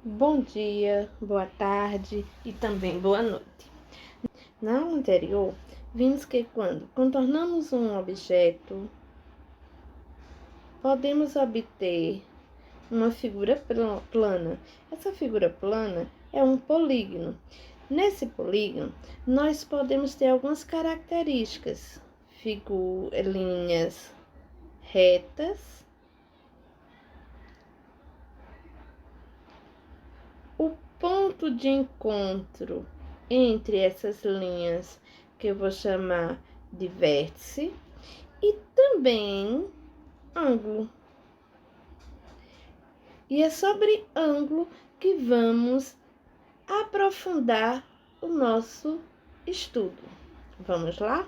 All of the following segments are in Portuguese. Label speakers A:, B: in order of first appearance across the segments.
A: Bom dia, boa tarde e também boa noite. Na aula anterior, vimos que quando contornamos um objeto, podemos obter uma figura plana. Essa figura plana é um polígono. Nesse polígono, nós podemos ter algumas características: linhas retas, o ponto de encontro entre essas linhas, que eu vou chamar de vértice, e também ângulo. E é sobre ângulo que vamos aprofundar o nosso estudo. Vamos lá?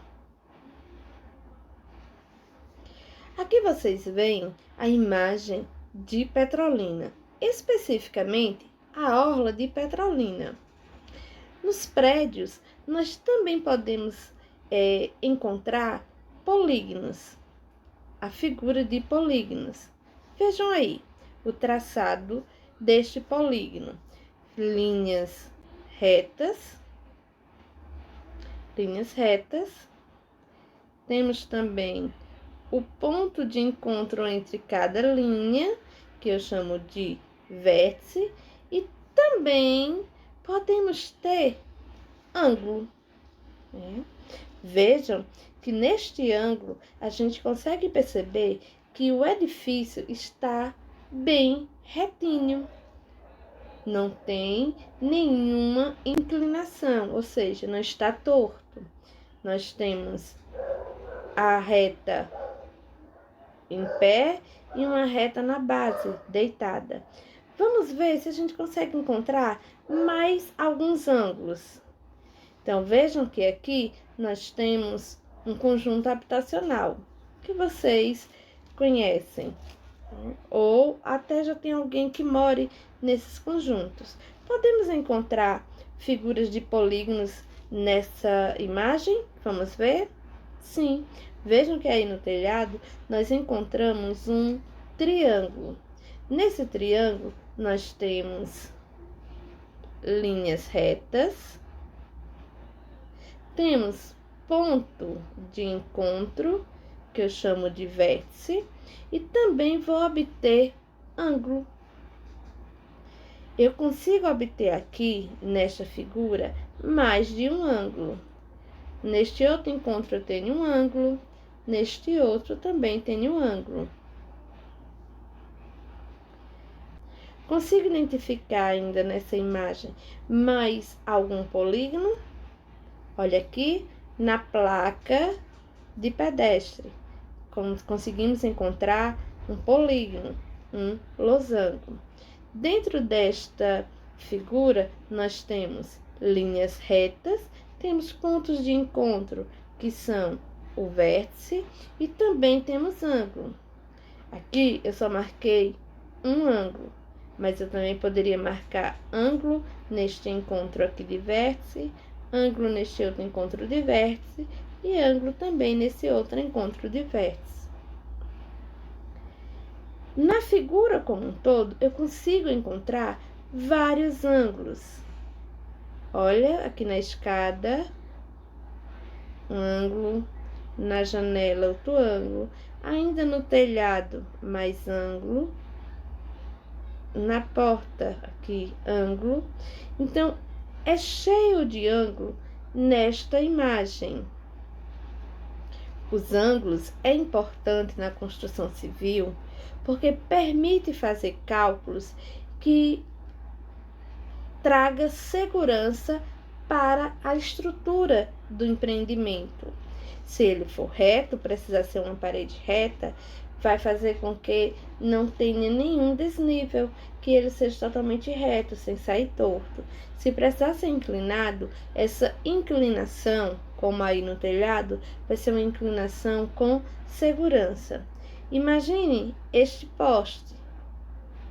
A: Aqui vocês veem a imagem de Petrolina, especificamente a orla de Petrolina. Nos prédios, nós também podemos encontrar polígonos, a figura de polígonos. Vejam aí o traçado deste polígono: linhas retas, temos também o ponto de encontro entre cada linha, que eu chamo de vértice, e também podemos ter ângulo. Vejam que neste ângulo a gente consegue perceber que o edifício está bem retinho. Não tem nenhuma inclinação, ou seja, não está torto. Nós temos a reta em pé e uma reta na base, deitada. Vamos ver se a gente consegue encontrar mais alguns ângulos. Então, vejam que aqui nós temos um conjunto habitacional, que vocês conhecem, ou até já tem alguém que more nesses conjuntos. Podemos encontrar figuras de polígonos nessa imagem? Vamos ver? Sim. Vejam que aí no telhado nós encontramos um triângulo. Nesse triângulo nós temos linhas retas, temos ponto de encontro, que eu chamo de vértice, e também vou obter ângulo. Eu consigo obter aqui, nesta figura, mais de um ângulo. Neste outro encontro eu tenho um ângulo, neste outro também tenho um ângulo. Consigo identificar ainda nessa imagem mais algum polígono? Olha aqui na placa de pedestre. Conseguimos encontrar um polígono, um losango. Dentro desta figura, nós temos linhas retas, temos pontos de encontro, que são o vértice, e também temos ângulo. Aqui eu só marquei um ângulo, mas eu também poderia marcar ângulo neste encontro aqui de vértice, ângulo neste outro encontro de vértice e ângulo também nesse outro encontro de vértice. Na figura como um todo, eu consigo encontrar vários ângulos. Olha, aqui na escada, um ângulo, na janela, outro ângulo, ainda no telhado, mais ângulo, na porta, aqui, ângulo. Então, é cheio de ângulo nesta imagem. Os ângulos é importante na construção civil porque permite fazer cálculos que traga segurança para a estrutura do empreendimento. Se ele for reto, precisa ser uma parede reta, vai fazer com que não tenha nenhum desnível, que ele seja totalmente reto, sem sair torto. Se precisar ser inclinado, essa inclinação, como aí no telhado, vai ser uma inclinação com segurança. Imagine este poste.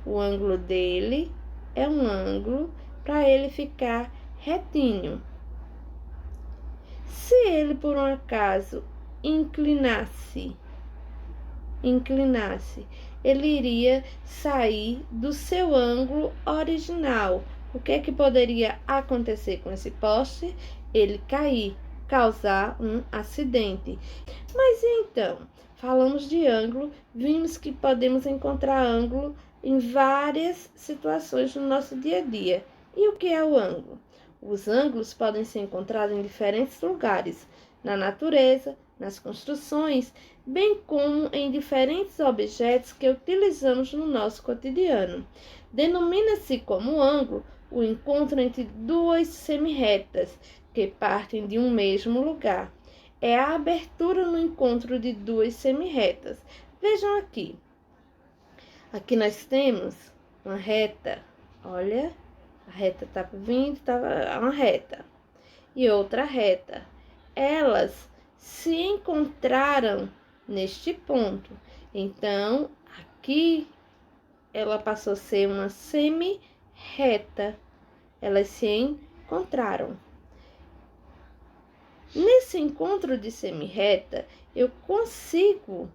A: O ângulo dele é um ângulo para ele ficar retinho. Se ele, por um acaso, inclinasse, ele iria sair do seu ângulo original. O que é que poderia acontecer com esse poste? Ele cair, causar um acidente. Mas então, falamos de ângulo, vimos que podemos encontrar ângulo em várias situações no nosso dia a dia. E o que é o ângulo? Os ângulos podem ser encontrados em diferentes lugares, na natureza, nas construções, bem como em diferentes objetos que utilizamos no nosso cotidiano. Denomina-se como ângulo o encontro entre duas semirretas que partem de um mesmo lugar. É a abertura no encontro de duas semirretas. Vejam aqui. Aqui nós temos uma reta. Olha, a reta está vindo, tá uma reta. E outra reta. Elas se encontraram neste ponto. Então, aqui ela passou a ser uma semirreta. Elas se encontraram. Nesse encontro de semirreta, eu consigo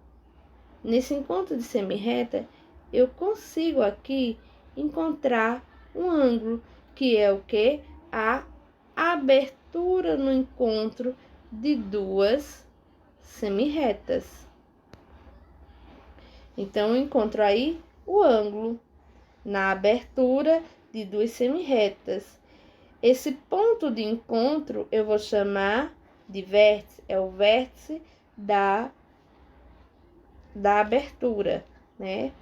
A: aqui encontrar um ângulo, que é o que? A abertura no encontro de duas semirretas. Então, eu encontro aí o ângulo na abertura de duas semirretas. Esse ponto de encontro eu vou chamar de vértice, é o vértice da abertura, né?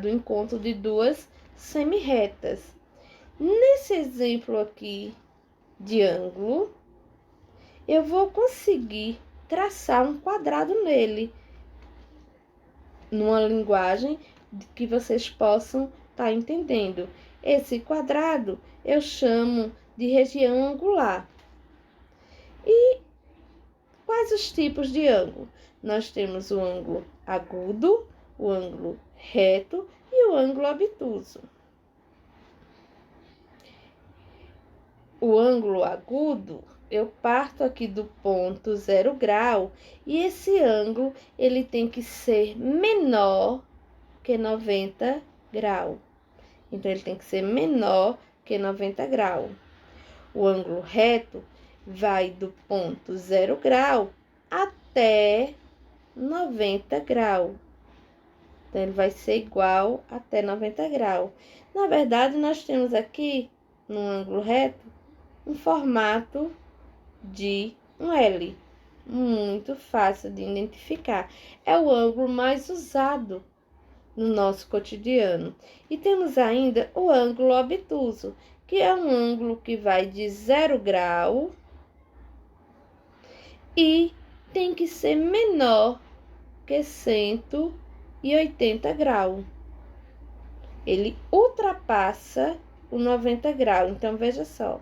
A: Do encontro de duas semirretas. Nesse exemplo aqui de ângulo, eu vou conseguir traçar um quadrado nele, numa linguagem que vocês possam estar entendendo. Esse quadrado eu chamo de região angular. E quais os tipos de ângulo? Nós temos o ângulo agudo, o ângulo reto e o ângulo obtuso. O ângulo agudo, eu parto aqui do ponto 0 grau e esse ângulo ele tem que ser menor que 90 graus. Então, ele tem que ser menor que 90 graus. O ângulo reto vai do ponto 0 grau até 90 graus. Então, ele vai ser igual até 90 graus. Na verdade, nós temos aqui, no ângulo reto, um formato de um L. Muito fácil de identificar. É o ângulo mais usado no nosso cotidiano. E temos ainda o ângulo obtuso, que é um ângulo que vai de 0 grau e tem que ser menor que 180 graus. Ele ultrapassa o 90 graus. Então, veja só.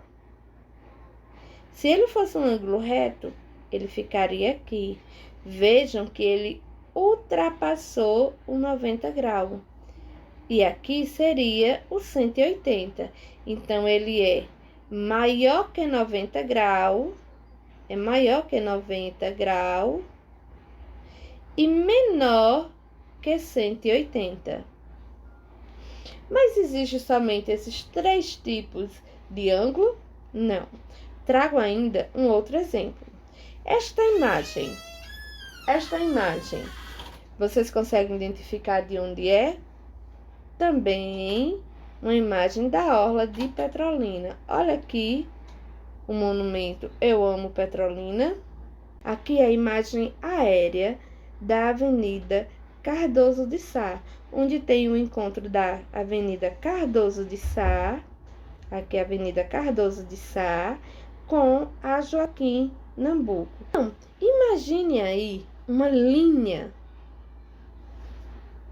A: Se ele fosse um ângulo reto, ele ficaria aqui. Vejam que ele ultrapassou o 90 graus. E aqui seria o 180. Então, ele é maior que 90 graus. É maior que 90 graus. E menor que 180. Mas existe somente esses 3 tipos de ângulo? Não. Trago ainda um outro exemplo. Esta imagem, vocês conseguem identificar de onde é? Também uma imagem da orla de Petrolina. Olha aqui o monumento Eu Amo Petrolina. Aqui é a imagem aérea da Avenida Cardoso de Sá, onde tem o encontro da Avenida Cardoso de Sá, aqui é a Avenida Cardoso de Sá, com a Joaquim Nabuco. Então, imagine aí uma linha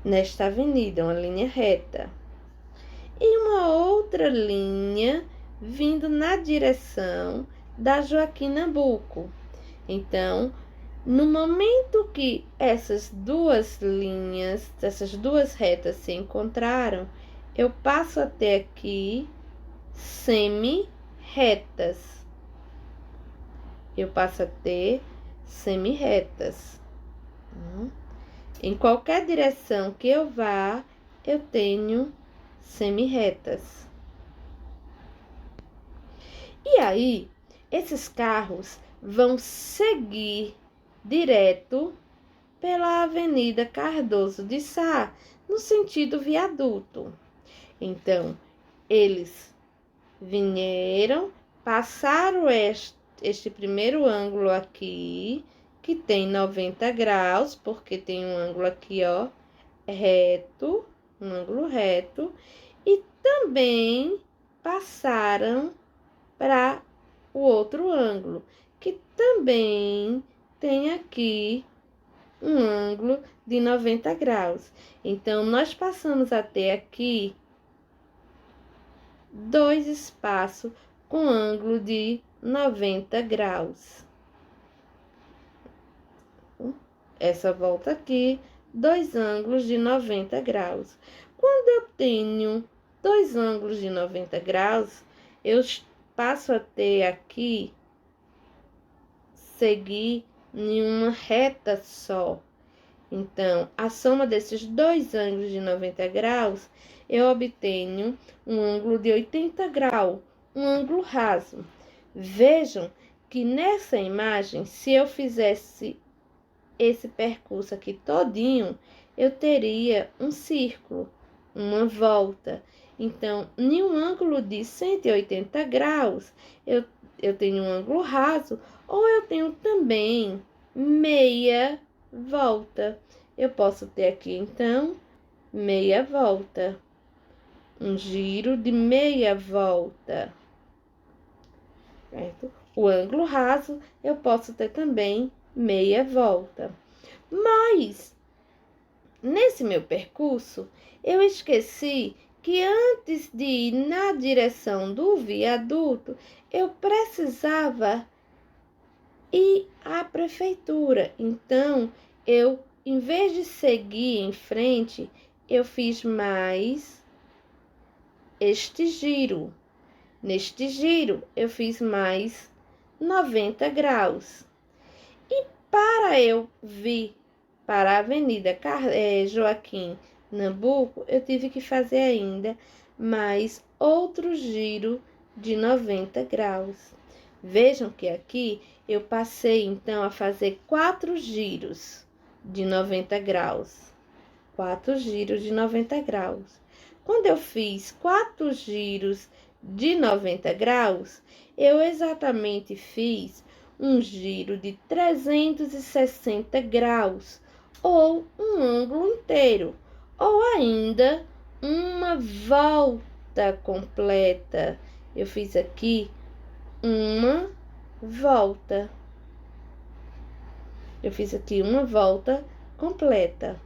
A: nesta avenida, uma linha reta, e uma outra linha vindo na direção da Joaquim Nabuco. Então, no momento que essas duas linhas, essas duas retas se encontraram, eu passo a ter aqui semi-retas. Em qualquer direção que eu vá, eu tenho semi-retas. E aí, esses carros vão seguir direto pela Avenida Cardoso de Sá, no sentido viaduto. Então, eles vieram, passaram este primeiro ângulo aqui, que tem 90 graus, porque tem um ângulo aqui, ó, reto, um ângulo reto, e também passaram para o outro ângulo, que também tem aqui um ângulo de 90 graus. Então, nós passamos a ter aqui 2 espaços com ângulo de 90 graus. Essa volta aqui, 2 ângulos de 90 graus. Quando eu tenho 2 ângulos de 90 graus, eu passo a ter aqui, seguir em uma reta só. Então, a soma desses 2 ângulos de 90 graus, eu obtenho um ângulo de 80 graus, um ângulo raso. Vejam que nessa imagem, se eu fizesse esse percurso aqui todinho, eu teria um círculo, uma volta. Então, em um ângulo de 180 graus, eu tenho um ângulo raso, ou eu tenho também meia volta. Eu posso ter aqui, então, meia volta. Um giro de meia volta. Certo? O ângulo raso, eu posso ter também meia volta. Mas, nesse meu percurso, eu esqueci que antes de ir na direção do viaduto, eu precisava ir à prefeitura. Então, em vez de seguir em frente, eu fiz mais este giro. Neste giro, eu fiz mais 90 graus. E para eu vir para a Avenida Joaquim Nabuco, eu tive que fazer ainda mais outro giro de 90 graus. Vejam que aqui eu passei, então, a fazer 4 giros de 90 graus. 4 giros de 90 graus. Quando eu fiz 4 giros de 90 graus, eu exatamente fiz um giro de 360 graus, ou um ângulo inteiro, ou ainda uma volta completa. Eu fiz aqui uma volta. Eu fiz aqui uma volta completa.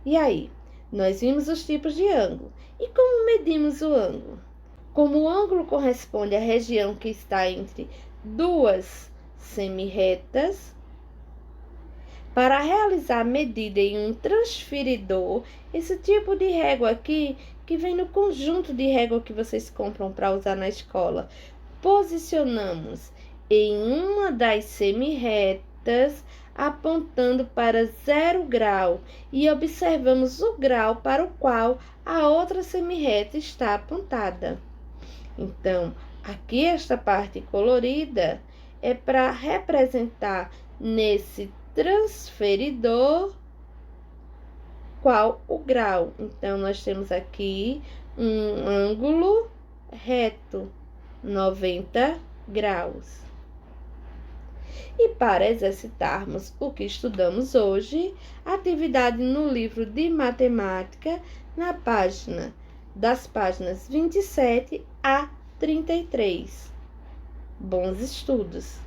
A: E aí, nós vimos os tipos de ângulo. E como medimos o ângulo? Como o ângulo corresponde à região que está entre duas semi-retas, para realizar a medida em um transferidor, esse tipo de régua aqui, que vem no conjunto de régua que vocês compram para usar na escola, posicionamos em uma das semi-retas, apontando para 0 grau, e observamos o grau para o qual a outra semi-reta está apontada. Então, aqui esta parte colorida é para representar nesse transferidor qual o grau. Então, nós temos aqui um ângulo reto, 90 graus. E para exercitarmos o que estudamos hoje, atividade no livro de matemática, das páginas 27 a 33. Bons estudos!